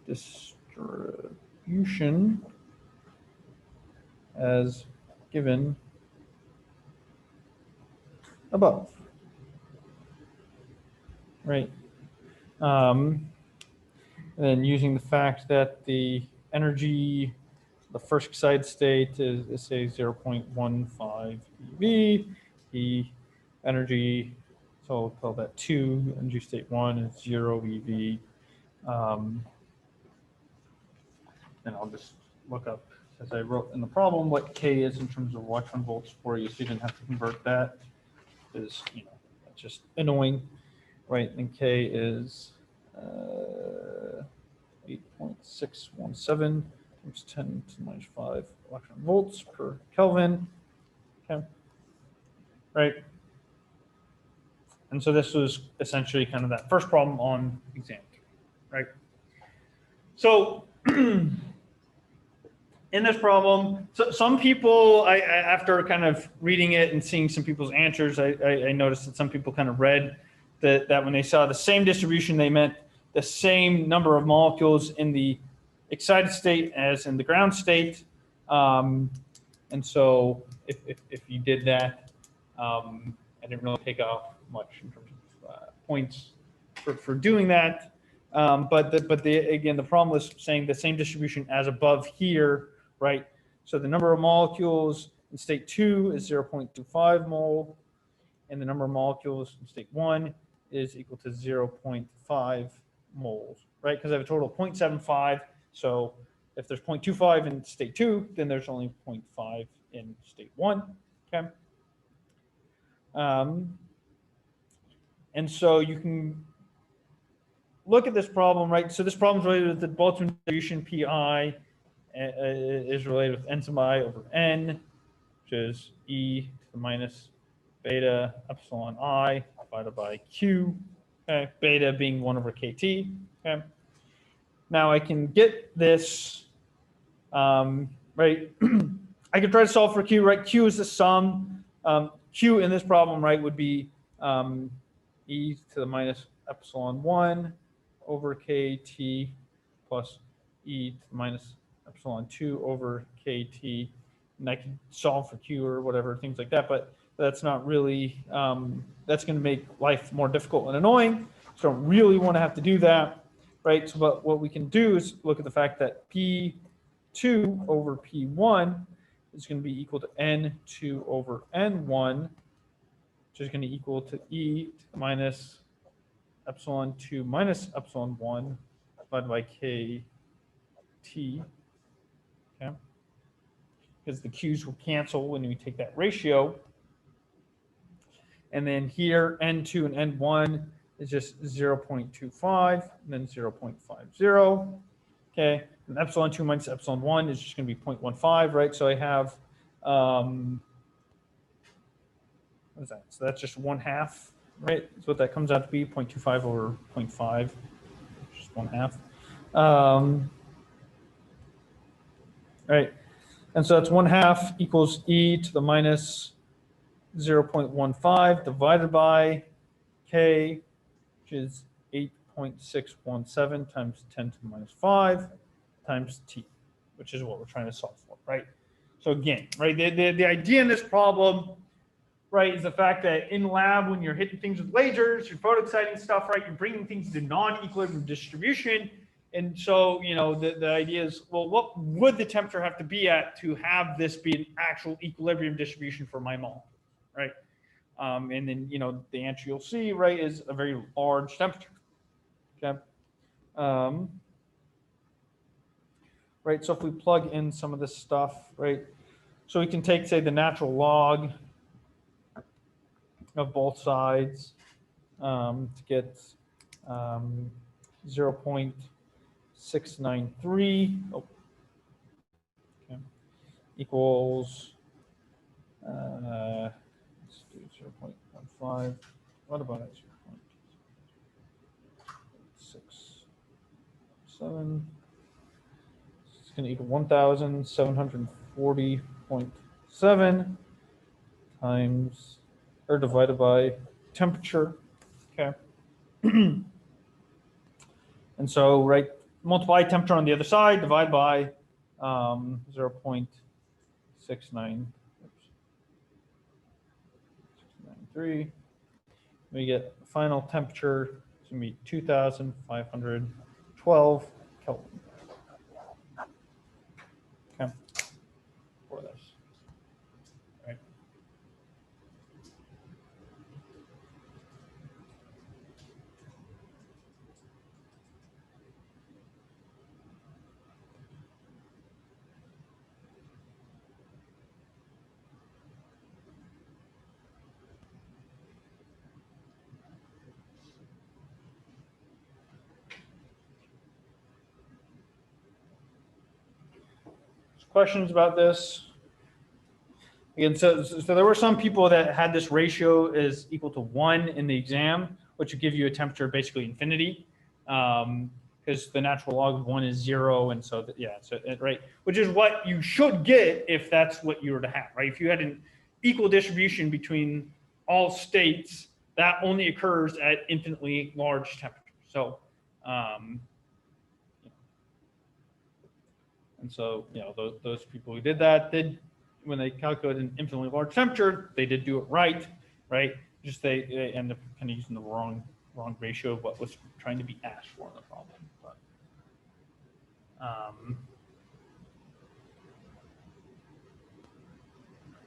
distribution as given above, right? And then using the fact that the energy, the first excited state is say 0.15 eV, the energy, so I'll call that 2, energy state 1 is 0 eV. And I'll just look up, as I wrote in the problem, what K is in terms of electron volts for you, so you didn't have to convert that, because that's just annoying, right? And K is 8.617 times 10 to the minus 5 electron volts per Kelvin. Okay, right? And so this was essentially kind of that first problem on exam, right? So in this problem, so some people, after kind of reading it and seeing some people's answers, I noticed that some people kind of read that when they saw the same distribution, they meant the same number of molecules in the excited state as in the ground state. And so if you did that, I didn't really take off much in terms of points for doing that. But again, the problem was saying the same distribution as above here, right? So the number of molecules in state 2 is 0.25 mole, and the number of molecules in state 1 is equal to 0.5 moles, right? Because I have a total of 0.75. So if there's 0.25 in state 2, then there's only 0.5 in state 1. Okay. And so you can look at this problem, right? So this problem is related with the Boltzmann distribution. Pi is related with n sub I over n, which is e to the minus beta epsilon I divided by q. Okay, beta being 1 over kt. Okay. Now I can get this, right? I can try to solve for q, right? Q is the sum. Q in this problem, right, would be e to the minus epsilon 1 over kt plus e to the minus epsilon 2 over kt. And I can solve for Q or whatever, things like that, but that's not really, that's going to make life more difficult and annoying. So don't really want to have to do that, right? So but what we can do is look at the fact that P2 over P1 is going to be equal to N2 over N1, which is going to equal to E minus epsilon 2 minus epsilon 1 divided by KT, okay? Because the Q's will cancel when we take that ratio. And then here, N2 and N1 is just 0.25, and then 0.50. Okay, and epsilon 2 minus epsilon 1 is just going to be 0.15, right? So I have, what is that? So that's just 1/2, right? That's what that comes out to be, 0.25 over 0.5, just 1/2. Right, and so that's 1/2 equals e to the minus 0.15 divided by k, which is 8.617 times 10 to the minus 5 times t, which is what we're trying to solve for, right? So again, right, the idea in this problem, right, is the fact that in lab, when you're hitting things with lasers, you're photoexciting stuff, right, you're bringing things to non-equilibrium distribution. And so, you know, the idea is, well, what would the temperature have to be at to have this be an actual equilibrium distribution for my molecule, right? And then, you know, the answer you'll see, right, is a very large temperature, okay? Right, so if we plug in some of this stuff, right, so we can take, say, the natural log of both sides to get 0.693 okay, equals, let's do 0.15. What about it? 0.67. It's going to equal 1,740.7 times, or divided by temperature. Okay. And so, right, multiply temperature on the other side, divide by 0.693. We get final temperature. It's going to be 2,512 Kelvin. Okay. For this. Right. Questions about this? Again, so there were some people that had this ratio is equal to 1 in the exam, which would give you a temperature basically infinity, because the natural log of 1 is 0, and so yeah, so right, which is what you should get if that's what you were to have, right? If you had an equal distribution between all states, that only occurs at infinitely large temperatures. So. And so, you know, those people who did that did, when they calculated an infinitely large temperature, they did do it right? Just they end up kind of using the wrong ratio of what was trying to be asked for in the problem. But,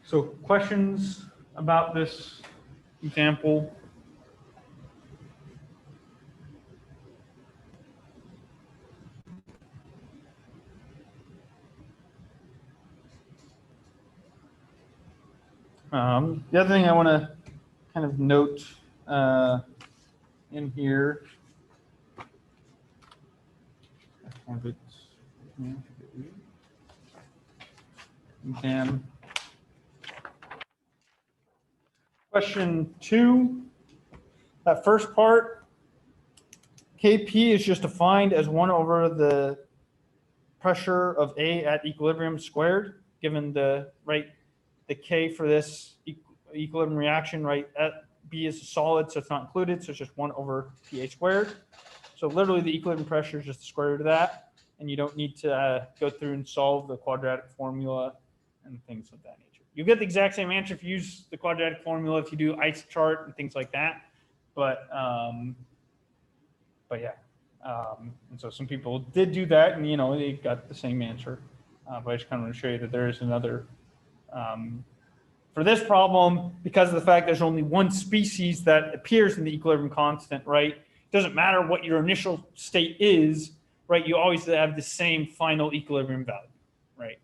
so questions about this example? The other thing I want to kind of note in here, I have it. Exam. Question 2, that first part, Kp is just defined as 1 over the pressure of A at equilibrium squared, given the, right, the K for this equilibrium reaction, right? B is a solid, so it's not included, so it's just 1 over pH squared. So literally the equilibrium pressure is just the square root of that, and you don't need to go through and solve the quadratic formula and things of that nature. You get the exact same answer if you use the quadratic formula, if you do ice chart and things like that, but yeah. And so some people did do that, and they got the same answer. But I just kind of want to show you that there is another. For this problem, because of the fact there's only one species that appears in the equilibrium constant, right? It doesn't matter what your initial state is, right? You always have the same final equilibrium value, right?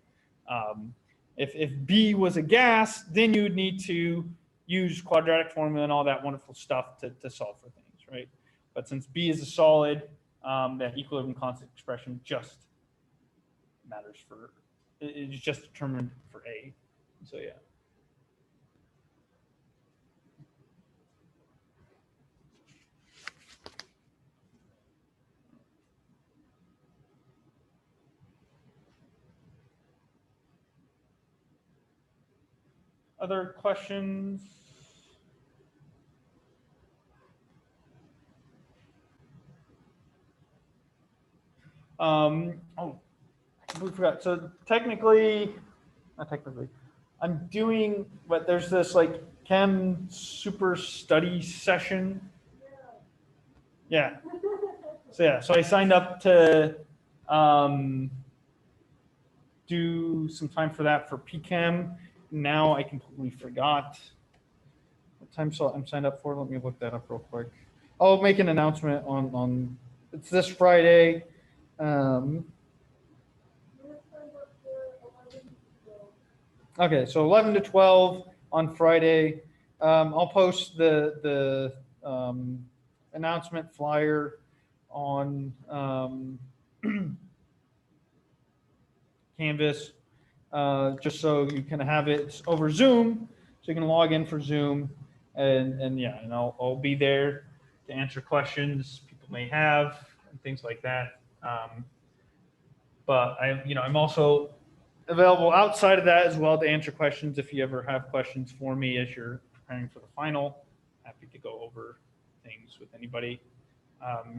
If B was a gas, then you would need to use quadratic formula and all that wonderful stuff to solve for things, right? But since B is a solid, that equilibrium constant expression just matters for, it's just determined for A. So yeah. Other questions? Oh, I completely forgot. So technically, not technically, I'm doing, but there's this like CHEM super study session. Yeah. So yeah, so I signed up to do some time for that for PChem. Now I completely forgot what time slot I'm signed up for. Let me look that up real quick. I'll make an announcement on it's this Friday. Okay, so 11 to 12 on Friday. I'll post the announcement flyer on Canvas, just so you can have it over Zoom, so you can log in for Zoom, and yeah, and I'll be there to answer questions people may have and things like that. But I'm also available outside of that as well to answer questions if you ever have questions for me as you're preparing for the final. Happy to go over things with anybody.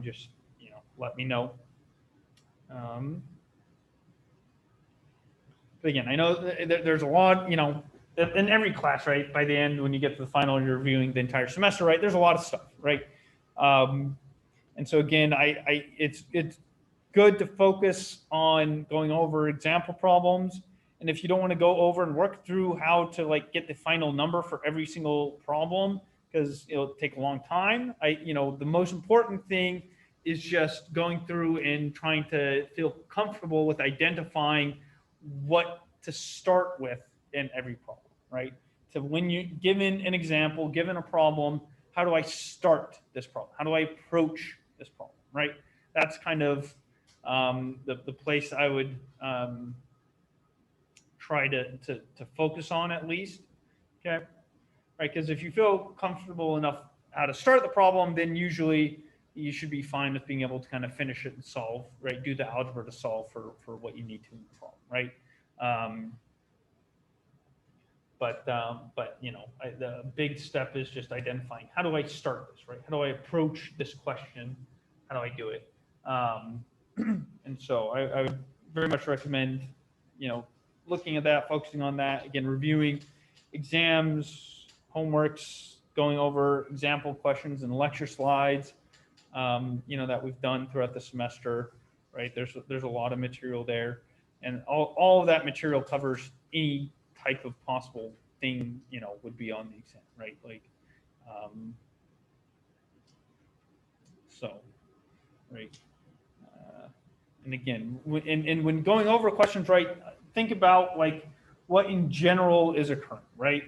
Just let me know. But again, I know there's a lot, in every class, right? By the end, when you get to the final, you're reviewing the entire semester, right? There's a lot of stuff, right? And so again, it's good to focus on going over example problems. And if you don't want to go over and work through how to get the final number for every single problem, because it'll take a long time, the most important thing is just going through and trying to feel comfortable with identifying what to start with in every problem, right? So when you given an example, given a problem, how do I start this problem? How do I approach this problem, right? That's kind of the place I would try to focus on at least, okay? Right, because if you feel comfortable enough how to start the problem, then usually you should be fine with being able to kind of finish it and solve, right? Do the algebra to solve for what you need to in the problem, right? The big step is just identifying how do I start this, right? How do I approach this question? How do I do it? And so I would very much recommend, looking at that, focusing on that, again, reviewing exams, homeworks, going over example questions and lecture slides, that we've done throughout the semester, right? There's a lot of material there, and all of that material covers any type of possible thing, would be on the exam, right? Right. And again, when going over questions, right, think about what in general is occurring, right?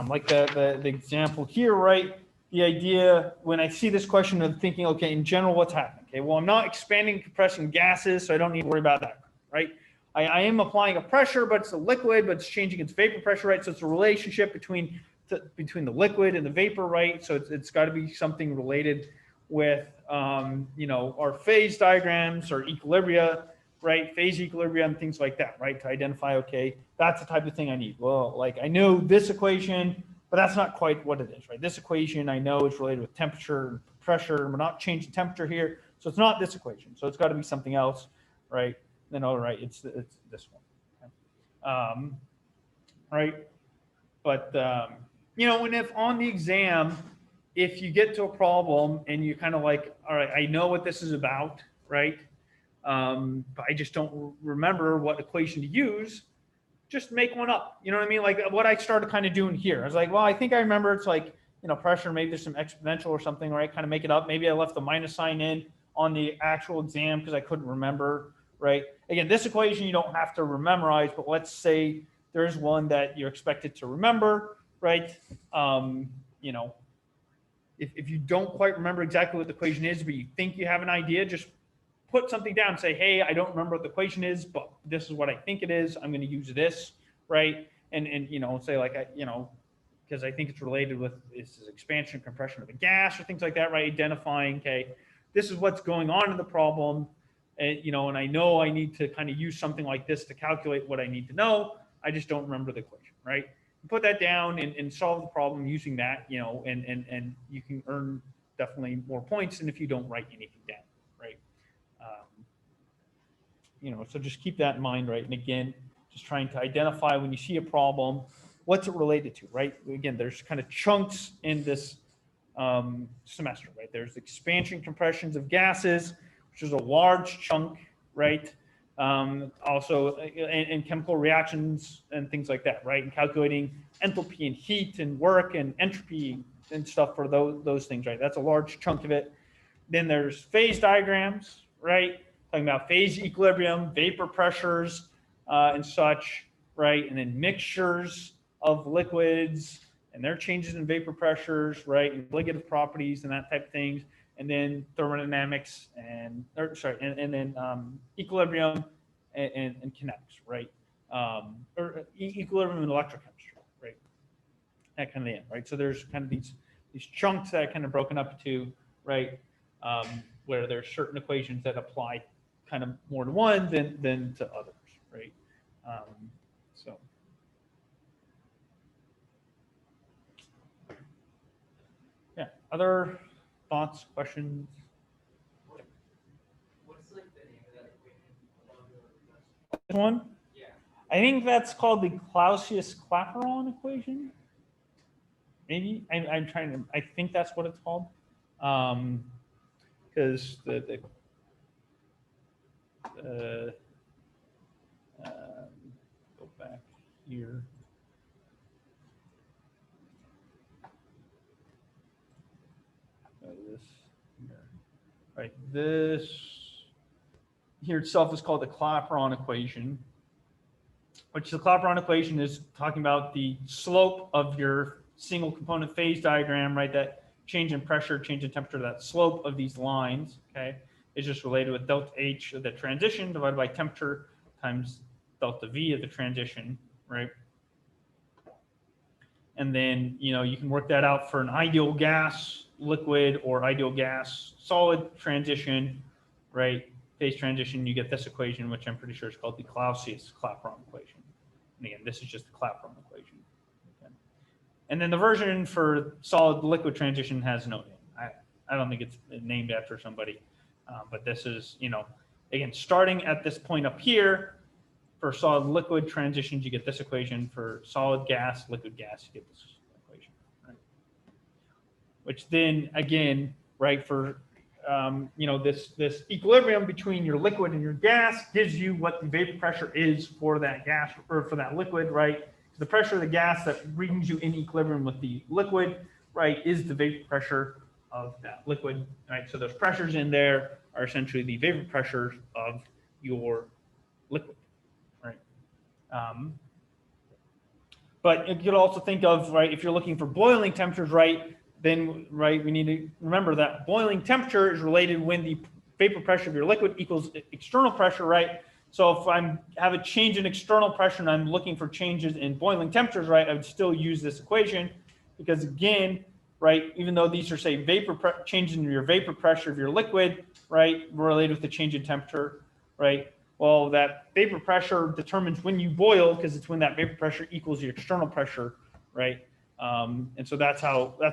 Like the example here, right? The idea when I see this question of thinking, okay, in general, what's happening? Okay, well, I'm not expanding and compressing gases, so I don't need to worry about that, right? I am applying a pressure, but it's a liquid, but it's changing its vapor pressure, right? So it's a relationship between the liquid and the vapor, right? So it's got to be something related with, our phase diagrams or equilibria, right? Phase equilibria and things like that, right? To identify, okay, that's the type of thing I need. Well, I know this equation but that's not quite what it is, right? This equation, I know is related with temperature and pressure. We're not changing temperature here. So it's not this equation. So it's got to be something else, right? Then, all right, it's this one. Okay. Right? But, you know, and if on the exam, if you get to a problem and you kind of like, all right, I know what this is about, right? But I just don't remember what equation to use, just make one up. You know what I mean? Like what I started kind of doing here. I was like, well, I think I remember it's like, you know, pressure, maybe there's some exponential or something, right? Kind of make it up. Maybe I left the minus sign in on the actual exam because I couldn't remember, right? Again, this equation you don't have to memorize, but let's say there's one that you're expected to remember, right? You know, if you don't quite remember exactly what the equation is, but you think you have an idea, just put something down and say, hey, I don't remember what the equation is, but this is what I think it is. I'm going to use this, right? And you know, say like, you know, because I think it's related with this is expansion, compression of a gas or things like that, right? Identifying, okay, this is what's going on in the problem. And, you know, and I know I need to kind of use something like this to calculate what I need to know. I just don't remember the equation, right? Put that down and solve the problem using that, you know, and you can earn definitely more points than if you don't write anything down, right? You know, so just keep that in mind, right? And again, just trying to identify when you see a problem, what's it related to, right? Again, there's kind of chunks in this semester, right? There's expansion compressions of gases, which is a large chunk, right? Also, and chemical reactions and things like that, right? And calculating enthalpy and heat and work and entropy and stuff for those things, right? That's a large chunk of it. Then there's phase diagrams, right? Talking about phase equilibrium, vapor pressures, and such, right? And then mixtures of liquids and their changes in vapor pressures, right? And ligative properties and that type of things. And then thermodynamics and then equilibrium and kinetics, right? Equilibrium and electrochemistry, right? That kind of end, right? So there's kind of these chunks that are kind of broken up to, right? Where there's certain equations that apply kind of more to one than to others, right? So. Yeah, other thoughts, questions? What's like the name of that equation? This one? Yeah. I think that's called the Clausius-Clapeyron equation. Maybe I'm trying to. I think that's what it's called. Because go back here. This here. Right, this here itself is called the Clapeyron equation, which the Clapeyron equation is talking about the slope of your single component phase diagram, right? That change in pressure, change in temperature, that slope of these lines, okay, is just related with delta H of the transition divided by temperature times delta V of the transition, right? And then, you know, you can work that out for an ideal gas liquid or ideal gas solid transition, right? Phase transition, you get this equation, which I'm pretty sure is called the Clausius-Clapeyron equation. And again, this is just the Clapeyron equation. Okay. And then the version for solid liquid transition has no name. I don't think it's named after somebody, but this is, you know, again, starting at this point up here, for solid liquid transitions, you get this equation. For solid gas, liquid gas, you get this equation, right? Which then again, right, for you know, this equilibrium between your liquid and your gas gives you what the vapor pressure is for that gas or for that liquid, right? The pressure of the gas that brings you in equilibrium with the liquid, right, is the vapor pressure of that liquid, right? So those pressures in there are essentially the vapor pressures of your liquid. But you could also think of, right, if you're looking for boiling temperatures, right, then, right, we need to remember that boiling temperature is related when the vapor pressure of your liquid equals external pressure, right? So if I have a change in external pressure and I'm looking for changes in boiling temperatures, right, I would still use this equation because, again, right, even though these are, say, changes in your vapor pressure of your liquid, right, related with the change in temperature, right? Well, that vapor pressure determines when you boil because it's when that vapor pressure equals your external pressure, right? And so that's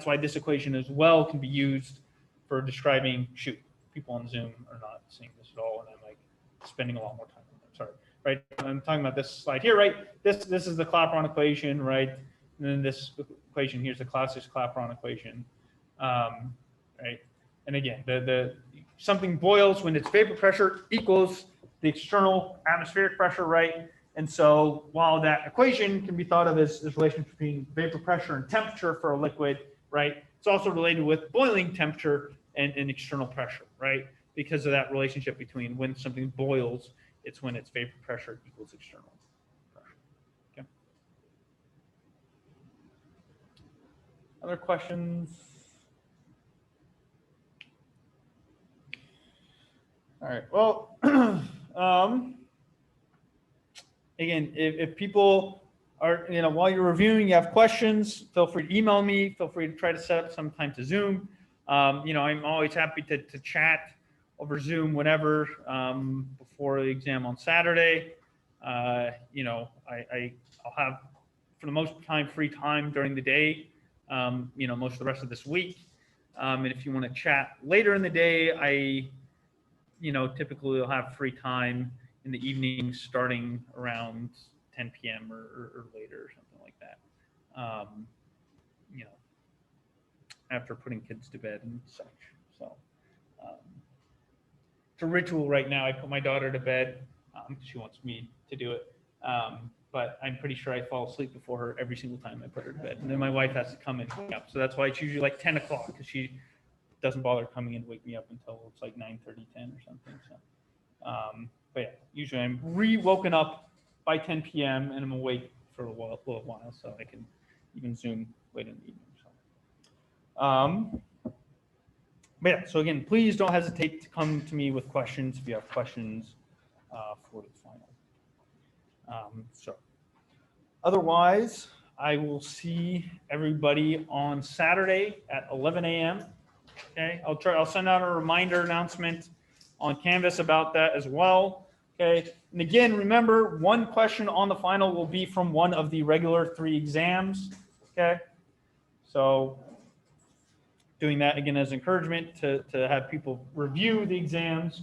why this equation as well can be used for describing, shoot, people on Zoom are not seeing this at all, and I'm like spending a lot more time on it. Sorry, right? I'm talking about this slide here, right? This is the Clapeyron equation, right? And then this equation here's the Clausius Clapeyron equation, right? And again, the something boils when its vapor pressure equals the external atmospheric pressure, right? And so while that equation can be thought of as relationship between vapor pressure and temperature for a liquid, right? It's also related with boiling temperature and external pressure, right? Because of that relationship between when something boils, it's when its vapor pressure equals external pressure. Okay. Other questions? All right. Well, again, if people are, while you're reviewing, you have questions, feel free to email me. Feel free to try to set up some time to Zoom. I'm always happy to chat over Zoom whenever before the exam on Saturday. I'll have, for the most time, free time during the day, most of the rest of this week. And if you want to chat later in the day, I typically will have free time in the evening starting around 10 p.m. or later or something like that. After putting kids to bed and such. So it's a ritual right now. I put my daughter to bed. She wants me to do it. But I'm pretty sure I fall asleep before her every single time I put her to bed. And then my wife has to come and wake me up. So that's why it's usually like 10 o'clock because she doesn't bother coming in to wake me up until it's like 9:30, 10 or something. So, but yeah, usually I'm woken up by 10 p.m. and I'm awake for a little while, so I can even Zoom late in the evening. So, but yeah, so again, please don't hesitate to come to me with questions if you have questions for the final. So, otherwise, I will see everybody on Saturday at 11 a.m. Okay, I'll send out a reminder announcement on Canvas about that as well. Okay, and again, remember, one question on the final will be from one of the regular 3 exams. Okay, so doing that again as encouragement to have people review the exams,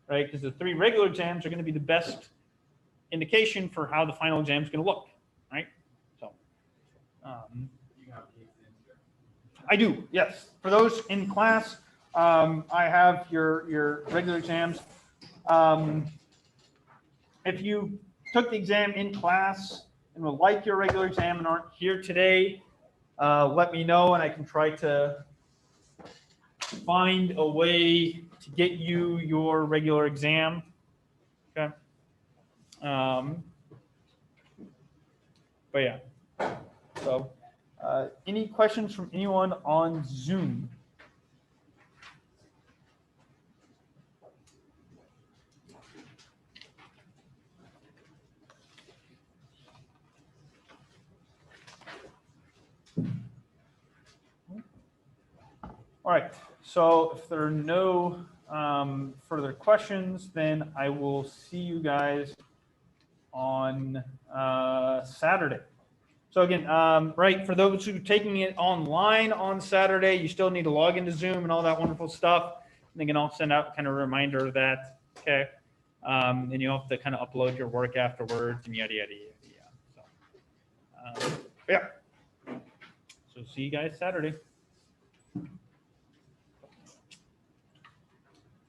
right? Because the 3 regular exams are going to be the best indication for how the final exam is going to look, right? So, You have the exams here. I do, yes. For those in class, I have your regular exams. If you took the exam in class and would like your regular exam and aren't here today, let me know and I can try to find a way to get you your regular exam. Okay. But yeah, so any questions from anyone on Zoom? All right, so if there are no further questions, then I will see you guys on Saturday. So again, right, for those who are taking it online on Saturday, you still need to log into Zoom and all that wonderful stuff. And again, I'll send out kind of a reminder of that, okay? And you'll have to kind of upload your work afterwards and yada, yada, yada, yada. So, yeah. So see you guys Saturday.